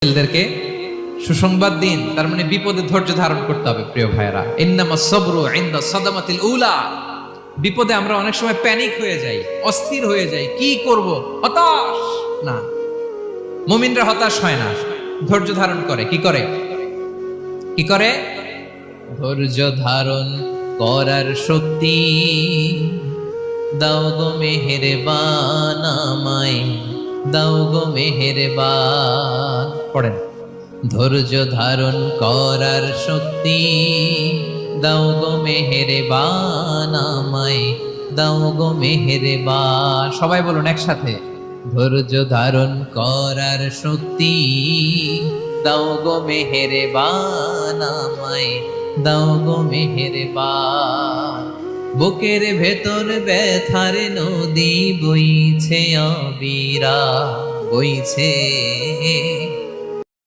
ছেলেদেরকে সুসংবাদ দিন, তার মানে বিপদে ধৈর্য ধারণ করতে হবে। প্রিয় ভাইয়েরা, ইন্নামাস সাবরু ইনদা সাদামাতিল উলা। বিপদে আমরা অনেক সময় প্যানিক হয়ে যাই, অস্থির হয়ে যাই, কি করব, হতাশ। না, মুমিনরা হতাশ হয় না, ধৈর্য ধারণ করে। কি করে? কি করে? ধৈর্য ধারণ করার শক্তি দাও গো মেহেরবান আমায়, দাও গো মেহেরবান। পড়েন, ধৈর্য ধারণ করার শক্তি দাও গো মেহেরবান আমায়, দাও গো মেহেরবান। সবাই বলুন একসাথে, ধৈর্য ধারণ করার শক্তি দাও গো মেহেরবান আমায়, দাও গো মেহেরবান। বুকের ভেতর ব্যথার নদী বইছে অবিরা, বইছে